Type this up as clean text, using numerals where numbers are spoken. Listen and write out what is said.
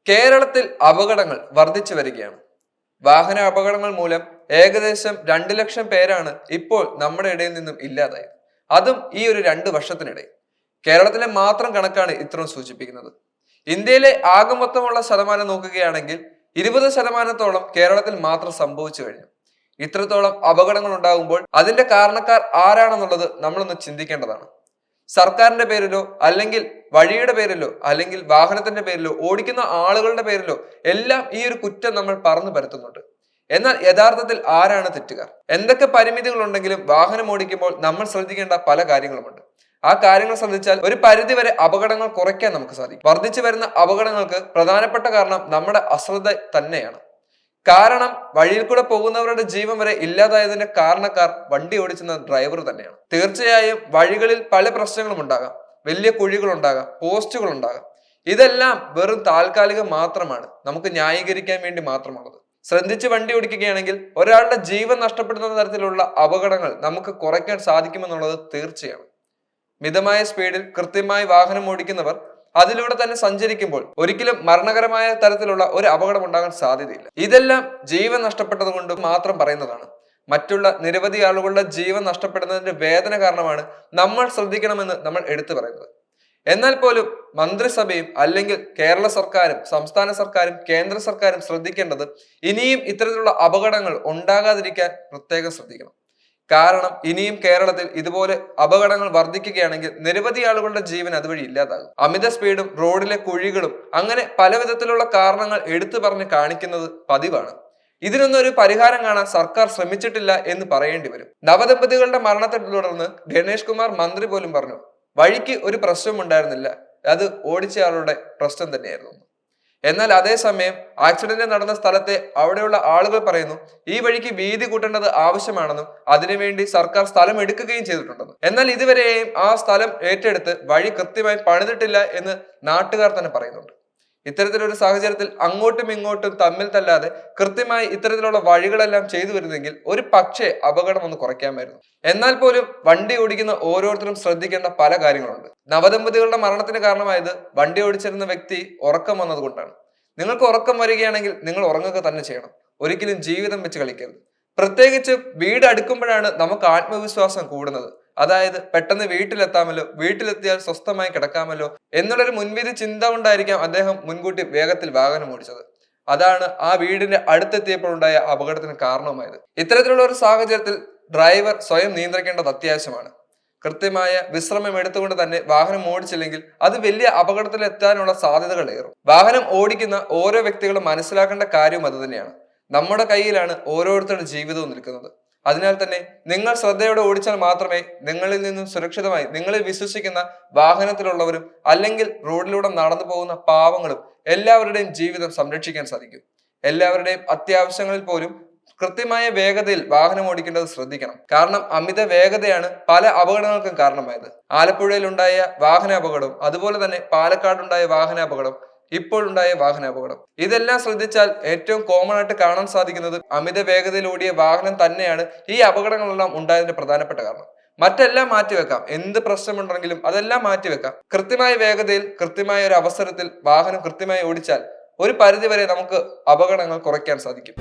കേരളത്തിൽ അപകടങ്ങൾ വർദ്ധിച്ചു വരികയാണ്. വാഹന അപകടങ്ങൾ മൂലം ഏകദേശം 2 ലക്ഷം പേരാണ് ഇപ്പോൾ നമ്മുടെ ഇടയിൽ നിന്നും ഇല്ലാതായത്. അതും ഈ ഒരു 2 വർഷത്തിനിടെ. കേരളത്തിലെ മാത്രം കണക്കാണ് ഇത്രയും സൂചിപ്പിക്കുന്നത്. ഇന്ത്യയിലെ ആകെ മൊത്തമുള്ള ശതമാനം നോക്കുകയാണെങ്കിൽ 20% കേരളത്തിൽ മാത്രം സംഭവിച്ചു കഴിഞ്ഞു. ഇത്രത്തോളം അപകടങ്ങൾ ഉണ്ടാകുമ്പോൾ അതിന്റെ കാരണക്കാർ ആരാണെന്നുള്ളത് നമ്മളൊന്ന് ചിന്തിക്കേണ്ടതാണ്. സർക്കാരിന്റെ പേരിലോ അല്ലെങ്കിൽ വഴിയുടെ പേരിലോ അല്ലെങ്കിൽ വാഹനത്തിന്റെ പേരിലോ ഓടിക്കുന്ന ആളുകളുടെ പേരിലോ എല്ലാം ഈ ഒരു കുറ്റം നമ്മൾ പറഞ്ഞു പരത്തുന്നുണ്ട്. എന്നാൽ യഥാർത്ഥത്തിൽ ആരാണ് തെറ്റുകാർ? എന്തൊക്കെ പരിമിതികൾ ഉണ്ടെങ്കിലും വാഹനം ഓടിക്കുമ്പോൾ നമ്മൾ ശ്രദ്ധിക്കേണ്ട പല കാര്യങ്ങളുമുണ്ട്. ആ കാര്യങ്ങൾ ശ്രദ്ധിച്ചാൽ ഒരു പരിധിവരെ അപകടങ്ങൾ കുറയ്ക്കാൻ നമുക്ക് സാധിക്കും. വർദ്ധിച്ചു വരുന്ന അപകടങ്ങൾക്ക് പ്രധാനപ്പെട്ട കാരണം നമ്മുടെ അശ്രദ്ധ തന്നെയാണ്. കാരണം വഴിയിൽ കൂടെ പോകുന്നവരുടെ ജീവൻ വരെ ഇല്ലാതായതിന്റെ കാരണക്കാർ വണ്ടി ഓടിച്ചുന്ന ഡ്രൈവർ തന്നെയാണ്. തീർച്ചയായും വഴികളിൽ പല പ്രശ്നങ്ങളും ഉണ്ടാകാം. വലിയ കുഴികൾ ഉണ്ടാകാം, പോസ്റ്റുകൾ ഉണ്ടാകാം. ഇതെല്ലാം വെറും താൽക്കാലികം മാത്രമാണ്, നമുക്ക് ന്യായീകരിക്കാൻ വേണ്ടി മാത്രമുള്ളത്. ശ്രദ്ധിച്ച് വണ്ടി ഓടിക്കുകയാണെങ്കിൽ ഒരാളുടെ ജീവൻ നഷ്ടപ്പെടുന്ന തരത്തിലുള്ള അപകടങ്ങൾ നമുക്ക് കുറയ്ക്കാൻ സാധിക്കുമെന്നുള്ളത് തീർച്ചയാണ്. മിതമായ സ്പീഡിൽ കൃത്യമായി വാഹനം ഓടിക്കുന്നവർ അതിലൂടെ തന്നെ സഞ്ചരിക്കുമ്പോൾ ഒരിക്കലും മരണകരമായ തരത്തിലുള്ള ഒരു അപകടം ഉണ്ടാകാൻ സാധ്യതയില്ല. ഇതെല്ലാം ജീവൻ നഷ്ടപ്പെട്ടത് കൊണ്ട് മാത്രം പറയുന്നതാണ്. മറ്റുള്ള നിരവധി ആളുകളുടെ ജീവൻ നഷ്ടപ്പെടുന്നതിന്റെ വേദന കാരണമാണ് നമ്മൾ ശ്രദ്ധിക്കണമെന്ന് നമ്മൾ എടുത്തു പറയുന്നത്. എന്നാൽ പോലും മന്ത്രിസഭയും അല്ലെങ്കിൽ കേരള സർക്കാരും സംസ്ഥാന സർക്കാരും കേന്ദ്ര സർക്കാരും ശ്രദ്ധിക്കേണ്ടത് ഇനിയും ഇത്തരത്തിലുള്ള അപകടങ്ങൾ ഉണ്ടാകാതിരിക്കാൻ പ്രത്യേകം ശ്രദ്ധിക്കണം. കാരണം ഇനിയും കേരളത്തിൽ ഇതുപോലെ അപകടങ്ങൾ വർദ്ധിക്കുകയാണെങ്കിൽ നിരവധി ആളുകളുടെ ജീവൻ അതുവഴി ഇല്ലാതാകും. അമിത സ്പീഡും റോഡിലെ കുഴികളും അങ്ങനെ പല വിധത്തിലുള്ള കാരണങ്ങൾ എടുത്തു പറഞ്ഞ് കാണിക്കുന്നത് പതിവാണ്. ഇതിനൊന്നും ഒരു പരിഹാരം കാണാൻ സർക്കാർ ശ്രമിച്ചിട്ടില്ല എന്ന് പറയേണ്ടി വരും. നവദമ്പതികളുടെ മരണത്തെ തുടർന്ന് ഗണേഷ് കുമാർ മന്ത്രി പോലും പറഞ്ഞു വഴിക്ക് ഒരു പ്രശ്നം ഉണ്ടായിരുന്നില്ല, അത് ഓടിച്ചയാളുടെ പ്രശ്നം തന്നെയായിരുന്നു. എന്നാൽ അതേസമയം ആക്സിഡന്റ് നടന്ന സ്ഥലത്തെ അവിടെയുള്ള ആളുകൾ പറയുന്നു ഈ വഴിക്ക് വീതി കൂട്ടേണ്ടത് ആവശ്യമാണെന്നും അതിനുവേണ്ടി സർക്കാർ സ്ഥലം എടുക്കുകയും ചെയ്തിട്ടുണ്ടെന്നും. എന്നാൽ ഇതുവരെയും ആ സ്ഥലം ഏറ്റെടുത്ത് വഴി കൃത്യമായി പണിതിട്ടില്ല എന്ന് നാട്ടുകാർ തന്നെ പറയുന്നുണ്ട്. ഇത്തരത്തിലൊരു സാഹചര്യത്തിൽ അങ്ങോട്ടും ഇങ്ങോട്ടും തമ്മിൽ തല്ലാതെ കൃത്യമായി ഇത്തരത്തിലുള്ള വഴികളെല്ലാം ചെയ്തു വരുന്നെങ്കിൽ ഒരു പക്ഷേ അപകടം ഒന്ന് കുറയ്ക്കാമായിരുന്നു. എന്നാൽ പോലും വണ്ടി ഓടിക്കുന്ന ഓരോരുത്തരും ശ്രദ്ധിക്കേണ്ട പല കാര്യങ്ങളുണ്ട്. നവദമ്പതികളുടെ മരണത്തിന് കാരണമായത് വണ്ടി ഓടിച്ചിരുന്ന വ്യക്തി ഉറക്കം വന്നതുകൊണ്ടാണ്. നിങ്ങൾക്ക് ഉറക്കം വരികയാണെങ്കിൽ നിങ്ങൾ ഉറങ്ങുക തന്നെ ചെയ്യണം. ഒരിക്കലും ജീവിതം വെച്ച് കളിക്കരുത്. പ്രത്യേകിച്ച് വീട് അടുക്കുമ്പോഴാണ് നമുക്ക് ആത്മവിശ്വാസം കൂടുന്നത്. അതായത് പെട്ടെന്ന് വീട്ടിലെത്താമല്ലോ, വീട്ടിലെത്തിയാൽ സ്വസ്ഥമായി കിടക്കാമല്ലോ എന്നുള്ളൊരു മുൻവിധി ചിന്ത കൊണ്ടായിരിക്കാം അദ്ദേഹം മുൻകൂട്ടി വേഗത്തിൽ വാഹനം ഓടിച്ചത്. അതാണ് ആ വീടിന്റെ അടുത്തെത്തിയപ്പോൾ ഉണ്ടായ അപകടത്തിന് കാരണമായത്. ഇത്തരത്തിലുള്ള ഒരു സാഹചര്യത്തിൽ ഡ്രൈവർ സ്വയം നിയന്ത്രിക്കേണ്ടത് അത്യാവശ്യമാണ്. കൃത്യമായ വിശ്രമം എടുത്തുകൊണ്ട് തന്നെ വാഹനം ഓടിച്ചില്ലെങ്കിൽ അത് വലിയ അപകടത്തിൽ എത്താനുള്ള സാധ്യതകൾ ഏറും. വാഹനം ഓടിക്കുന്ന ഓരോ വ്യക്തികളും മനസ്സിലാക്കേണ്ട കാര്യവും അത് തന്നെയാണ്. നമ്മുടെ കയ്യിലാണ് ഓരോരുത്തരുടെ ജീവിതവും നിൽക്കുന്നത്. അതിനാൽ തന്നെ നിങ്ങൾ ശ്രദ്ധയോടെ ഓടിച്ചാൽ മാത്രമേ നിങ്ങളിൽ നിന്നും സുരക്ഷിതമായി നിങ്ങളിൽ വിശ്വസിക്കുന്ന വാഹനത്തിലുള്ളവരും അല്ലെങ്കിൽ റോഡിലൂടെ നടന്നു പോകുന്ന പാവങ്ങളും എല്ലാവരുടെയും ജീവിതം സംരക്ഷിക്കാൻ സാധിക്കും. എല്ലാവരുടെയും അത്യാവശ്യങ്ങളിൽ പോലും കൃത്യമായ വേഗതയിൽ വാഹനം ഓടിക്കേണ്ടത് ശ്രദ്ധിക്കണം. കാരണം അമിത വേഗതയാണ് പല അപകടങ്ങൾക്കും കാരണമായത്. ആലപ്പുഴയിൽ ഉണ്ടായ വാഹന അപകടം, അതുപോലെ തന്നെ പാലക്കാടുണ്ടായ വാഹന അപകടം, ഇപ്പോഴുണ്ടായ വാഹനാപകടം, ഇതെല്ലാം ശ്രദ്ധിച്ചാൽ ഏറ്റവും കോമൺ ആയിട്ട് കാണാൻ സാധിക്കുന്നത് അമിത വേഗതയിൽ ഓടിയ വാഹനം തന്നെയാണ് ഈ അപകടങ്ങളെല്ലാം ഉണ്ടായതിന്റെ പ്രധാനപ്പെട്ട കാരണം. മറ്റെല്ലാം മാറ്റിവെക്കാം, എന്ത് പ്രശ്നമുണ്ടെങ്കിലും അതെല്ലാം മാറ്റിവെക്കാം. കൃത്യമായ വേഗതയിൽ കൃത്യമായ ഒരു അവസരത്തിൽ വാഹനം കൃത്യമായി ഓടിച്ചാൽ ഒരു പരിധിവരെ നമുക്ക് അപകടങ്ങൾ കുറയ്ക്കാൻ സാധിക്കും.